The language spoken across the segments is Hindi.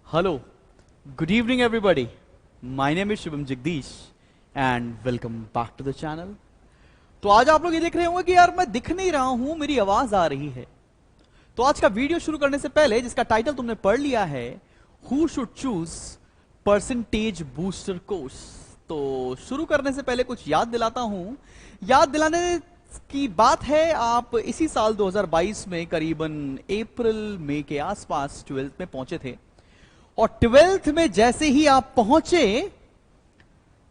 Hello, good evening everybody. My name is Shubham Jagdish and welcome back to the channel. तो आज आप लोग ये देख रहे होंगे कि यार मैं दिख नहीं रहा हूं, मेरी आवाज आ रही है। तो आज का वीडियो शुरू करने से पहले, जिसका टाइटल तुमने पढ़ लिया है, who should choose percentage booster course, तो शुरू करने से पहले कुछ याद दिलाता हूं। याद दिलाने की बात है, आप इसी साल 2022 में करीबन अप्रैल मई के आसपास 12th में पहुंचे थे, और 12th में जैसे ही आप पहुंचे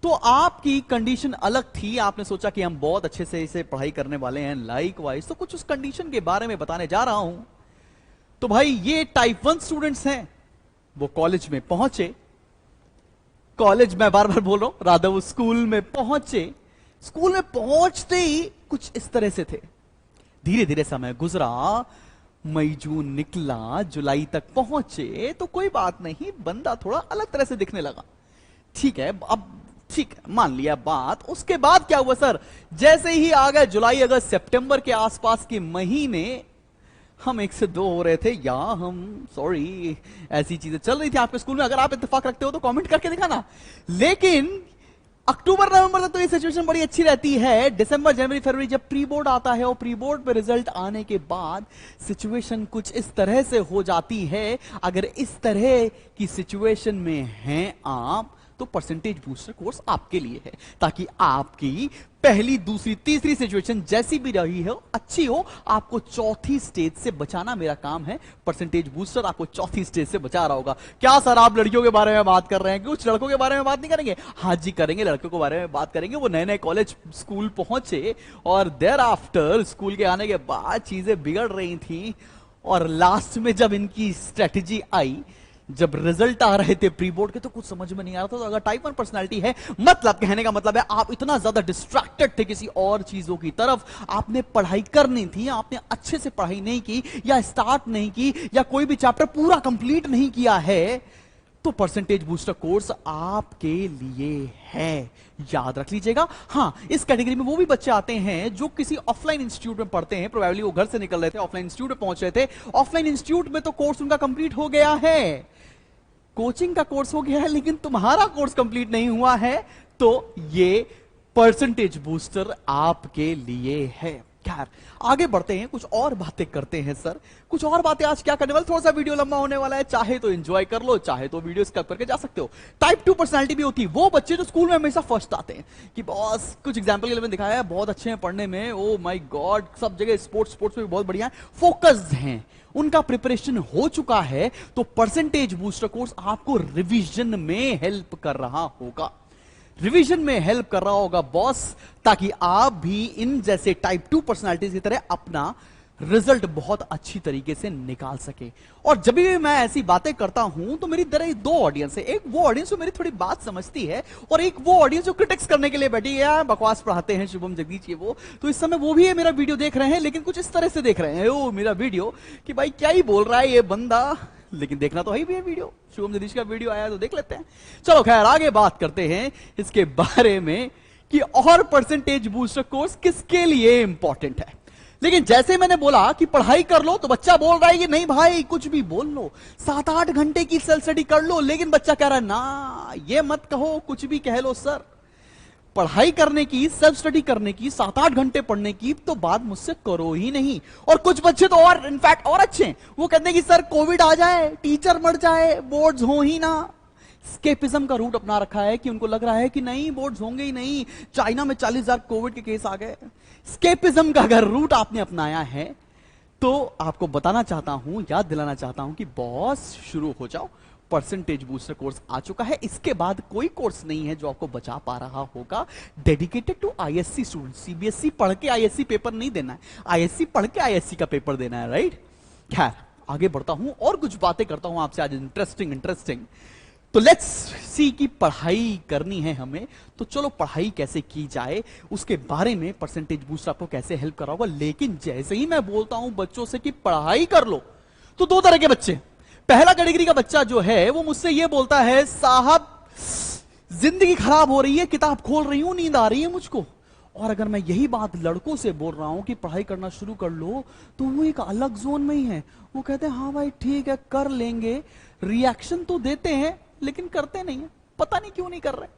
तो आपकी कंडीशन अलग थी। आपने सोचा कि हम बहुत अच्छे से इसे पढ़ाई करने वाले हैं, लाइक वाइज। तो कुछ उस कंडीशन के बारे में बताने जा रहा हूं। तो भाई, ये टाइप 1 स्टूडेंट्स हैं, वो कॉलेज में पहुंचे। कॉलेज में बार बार बोल रहा हूं, राधा वो स्कूल में पहुंचे। स्कूल में पहुंचते ही कुछ इस तरह से थे। धीरे धीरे समय गुजरा, मई जून निकला, जुलाई तक पहुंचे तो कोई बात नहीं, बंदा थोड़ा अलग तरह से दिखने लगा। ठीक है, अब ठीक है, मान लिया बात। उसके बाद क्या हुआ सर? जैसे ही आ गए जुलाई, अगस्त, सितंबर के आसपास के महीने, हम 1 से 2 हो रहे थे, या हम सॉरी, ऐसी चीजें चल रही थी आपके स्कूल में। अगर आप इत्तेफाक रखते हो तो कमेंट करके दिखाना। लेकिन अक्टूबर नवंबर तक तो ये सिचुएशन बड़ी अच्छी रहती है। दिसंबर, जनवरी, फरवरी जब प्री बोर्ड आता है, और प्री बोर्ड पे रिजल्ट आने के बाद सिचुएशन कुछ इस तरह से हो जाती है। अगर इस तरह की सिचुएशन में हैं आप, तो परसेंटेज बूस्टर कोर्स आपके लिए है, ताकि आपकी पहली, दूसरी, तीसरी सिचुएशन जैसी भी रही हो, अच्छी हो। आपको चौथी स्टेज से बचाना मेरा काम है। परसेंटेज बूस्टर आपको चौथी स्टेज से बचा रहा होगा। क्या सर, आप लड़कियों के बारे में बात कर रहे हैं? कुछ लड़कों के बारे में बात नहीं करेंगे? हाँ जी करेंगे, लड़कों के बारे में बात करेंगे। वो नए नए कॉलेज स्कूल पहुंचे, और देयर आफ्टर स्कूल के आने के बाद चीजें बिगड़ रही थी, और लास्ट में जब इनकी स्ट्रेटेजी आई, जब रिजल्ट आ रहे थे प्री बोर्ड के, तो कुछ समझ में नहीं आ रहा था। तो अगर टाइप 1 पर्सनालिटी है, मतलब कहने का मतलब है आप इतना ज्यादा डिस्ट्रैक्टेड थे किसी और चीजों की तरफ, आपने पढ़ाई करनी थी, आपने अच्छे से पढ़ाई नहीं की, या स्टार्ट नहीं की, या कोई भी चैप्टर पूरा कंप्लीट नहीं किया है, तो परसेंटेज बूस्टर कोर्स आपके लिए है। याद रख लीजिएगा। हां, इस कैटेगरी में वो भी बच्चे आते हैं जो किसी ऑफलाइन इंस्टीट्यूट में पढ़ते हैं। प्रोबेबली वो घर से निकल रहे थे, ऑफलाइन इंस्टीट्यूट में पहुंच रहे थे। ऑफलाइन इंस्टीट्यूट में तो कोर्स उनका कंप्लीट हो गया है, कोचिंग का कोर्स हो गया है, लेकिन तुम्हारा कोर्स कंप्लीट नहीं हुआ है, तो ये परसेंटेज बूस्टर आपके लिए है। खैर, आगे बढ़ते हैं, कुछ और बातें करते हैं सर। कुछ और बातें आज क्या करने वाले, थोड़ा सा वीडियो लंबा होने वाला है। चाहे तो एंजॉय कर लो, चाहे तो वीडियो स्किप करके जा सकते हो। टाइप 2 पर्सनालिटी भी होती है, वो बच्चे जो स्कूल में हमेशा फर्स्ट आते हैं, कि बॉस, कुछ एग्जांपल के लिए मैंने दिखाया है, बहुत अच्छे हैं पढ़ने में, ओ माय गॉड, सब जगह स्पोर्ट्स में भी बहुत बढ़िया है, फोकस्ड हैं, उनका प्रिपरेशन हो चुका है। तो परसेंटेज बूस्टर कोर्स आपको रिवीजन में हेल्प कर रहा होगा, रिवीजन में हेल्प कर रहा होगा बॉस, ताकि आप भी इन जैसे टाइप 2 पर्सनालिटीज की तरह अपना रिजल्ट बहुत अच्छी तरीके से निकाल सके। और जब भी मैं ऐसी बातें करता हूं, तो मेरी तरह 2 ऑडियंस है। एक वो ऑडियंस जो मेरी थोड़ी बात समझती है, और एक वो ऑडियंस जो क्रिटिक्स करने के लिए बैठी है, बकवास पढ़ाते हैं शुभम जगदीश ये वो। तो इस समय वो भी है, मेरा वीडियो देख रहे हैं, लेकिन कुछ इस तरह से देख रहे हैं, ओ मेरा वीडियो, कि भाई क्या ही बोल रहा है ये बंदा, लेकिन देखना तो है भी है वीडियो। शुभम जगदीश का वीडियो आया तो देख लेते हैं। चलो खैर, आगे बात करते हैं इसके बारे में कि और परसेंटेज बूस्टर कोर्स किसके लिए इंपॉर्टेंट है। लेकिन जैसे मैंने बोला कि पढ़ाई कर लो, तो बच्चा बोल रहा है कि नहीं भाई, कुछ भी बोल लो, 7-8 घंटे की सेल्फ स्टडी कर लो। लेकिन बच्चा कह रहा है ना, ये मत कहो, कुछ भी कह लो सर, पढ़ाई करने की, सेल्फ स्टडी करने की, 7-8 घंटे पढ़ने की तो बात मुझसे करो ही नहीं। और कुछ बच्चे तो और इनफैक्ट और अच्छे हैं, वो कहते हैं कि सर कोविड आ जाए, टीचर मर जाए, बोर्ड्स हो ही ना। स्केपिज्म का रूट अपना रखा है, कि उनको लग रहा है कि नहीं, बोर्ड्स होंगे ही नहीं, चाइना में 40,000 कोविड के केस आ गए। स्केपिज्म का अगर रूट आपने अपनाया है, तो आपको बताना चाहता हूं, याद दिलाना चाहता हूं कि बॉस शुरू हो जाओ। परसेंटेज बूस्टर कोर्स आ चुका है, इसके बाद कोई कोर्स नहीं है जो आपको बचा पा रहा होगा। Dedicated to ISC student, CBSE पढ़ के आईएससी पेपर नहीं देना है, आईएससी पढ़ के आईएससी का पेपर देना है, राइट। खैर, आगे बढ़ता हूं और कुछ बातें करता हूं आपसे आज, इंटरेस्टिंग। तो लेट्स सी कि पढ़ाई करनी है हमें, तो चलो पढ़ाई कैसे की जाए उसके बारे में परसेंटेज बूस्टर आपको कैसे हेल्प कर रहा होगा। लेकिन जैसे ही मैं बोलता हूं बच्चों से कि पढ़ाई कर लो, तो 2 तरह के बच्चे। पहला कैटेगरी का बच्चा जो है, वो मुझसे ये बोलता है, साहब जिंदगी खराब हो रही है, किताब खोल रही हूं, नींद आ रही है मुझको, और अगर मैं यही बात लड़कों से बोल रहा हूं कि पढ़ाई करना शुरू कर लो, तो वो एक अलग जोन में ही है। वो कहते हैं हाँ भाई ठीक है कर लेंगे, रिएक्शन तो देते हैं लेकिन करते नहीं है। पता नहीं क्यों नहीं कर रहे,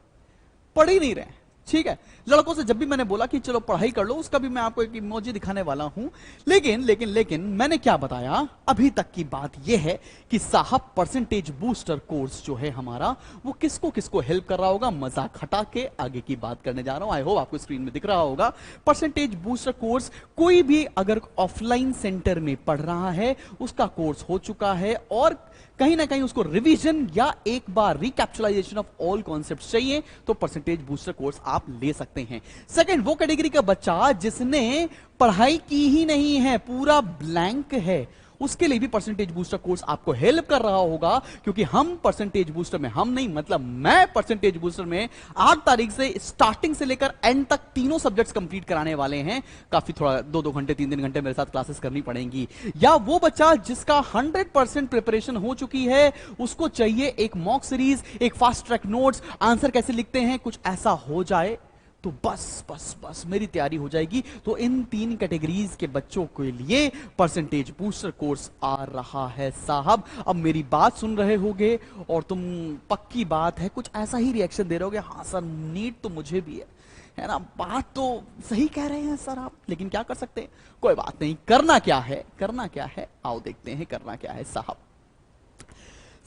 पढ़ ही नहीं रहे। ठीक है, लड़कों से जब भी मैंने बोला कि चलो पढ़ाई कर लो, उसका भी मैं आपको एक इमोजी दिखाने वाला हूं। लेकिन मैंने क्या बताया, अभी तक की बात यह है कि साहब परसेंटेज बूस्टर कोर्स जो है हमारा, वो किसको किसको हेल्प कर रहा होगा। मजाक हटा के आगे की बात करने जा रहा हूं। आई होप आपको स्क्रीन में दिख रहा होगा। परसेंटेज बूस्टर कोर्स कोई भी अगर ऑफलाइन सेंटर में पढ़ रहा है, उसका कोर्स हो चुका है और कहीं ना कहीं उसको रिवीजन या एक बार रिकैप्चुलाइजेशन ऑफ ऑल कॉन्सेप्ट्स चाहिए, तो परसेंटेज बूस्टर कोर्स आप ले सकते हैं। सेकंड, वो कैटेगरी का बच्चा जिसने पढ़ाई की ही नहीं है, पूरा ब्लैंक है, उसके लिए भी परसेंटेज बूस्टर कोर्स आपको हेल्प कर रहा होगा। क्योंकि हम परसेंटेज बूस्टर में, हम नहीं मतलब मैं परसेंटेज बूस्टर में 8 तारीख से स्टार्टिंग से लेकर एंड तक तीनों सब्जेक्ट्स कंप्लीट कराने वाले हैं। काफी थोड़ा 2-2 घंटे 3-3 घंटे मेरे साथ क्लासेस करनी पड़ेंगी। या वो बच्चा जिसका 100% प्रिपरेशन हो चुकी है, उसको चाहिए एक मॉक सीरीज, एक फास्ट ट्रैक नोट्स, आंसर कैसे लिखते हैं, कुछ ऐसा हो जाए तो बस मेरी तैयारी हो जाएगी। तो इन 3 कैटेगरीज के बच्चों के लिए परसेंटेज बूस्टर कोर्स आ रहा है साहब। अब मेरी बात सुन रहे होगे और तुम पक्की बात है कुछ ऐसा ही रिएक्शन दे रहे होगे, हाँ सर नीट तो मुझे भी है ना, बात तो सही कह रहे हैं सर आप, लेकिन क्या कर सकते हैं, कोई बात नहीं। करना क्या है, करना क्या है, आओ देखते हैं करना क्या है साहब।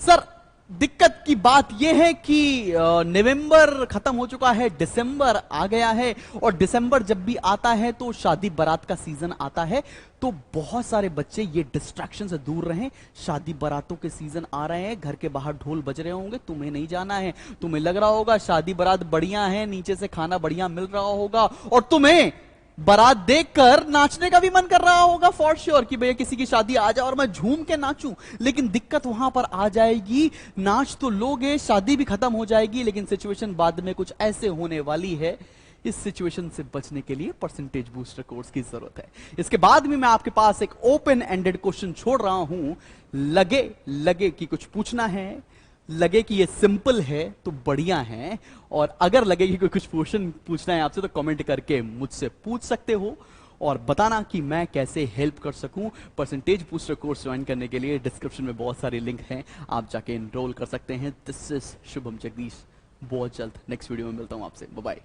सर दिक्कत की बात यह है कि नवंबर खत्म हो चुका है, दिसंबर आ गया है, और दिसंबर जब भी आता है तो शादी बारात का सीजन आता है। तो बहुत सारे बच्चे ये डिस्ट्रैक्शन से दूर रहें, शादी बारातों के सीजन आ रहे हैं, घर के बाहर ढोल बज रहे होंगे, तुम्हें नहीं जाना है। तुम्हें लग रहा होगा शादी बारात बढ़िया है, नीचे से खाना बढ़िया मिल रहा होगा, और तुम्हें बारात देखकर नाचने का भी मन कर रहा होगा फॉर श्योर कि भैया किसी की शादी आ जाए और मैं झूम के नाचूं। लेकिन दिक्कत वहां पर आ जाएगी, नाच तो लोगे, शादी भी खत्म हो जाएगी, लेकिन सिचुएशन बाद में कुछ ऐसे होने वाली है। इस सिचुएशन से बचने के लिए परसेंटेज बूस्टर कोर्स की जरूरत है। इसके बाद भी मैं आपके पास एक ओपन एंडेड क्वेश्चन छोड़ रहा हूं, लगे कि कुछ पूछना है, लगे कि ये सिंपल है तो बढ़िया है, और अगर लगे कि कोई कुछ क्वेश्चन पूछना है आपसे तो कमेंट करके मुझसे पूछ सकते हो और बताना कि मैं कैसे हेल्प कर सकूं। परसेंटेज बूस्टर कोर्स ज्वाइन करने के लिए डिस्क्रिप्शन में बहुत सारे लिंक हैं, आप जाके एनरोल कर सकते हैं। दिस इज शुभम जगदीश, बहुत जल्द नेक्स्ट वीडियो में मिलता हूं आपसे, बाय बाय।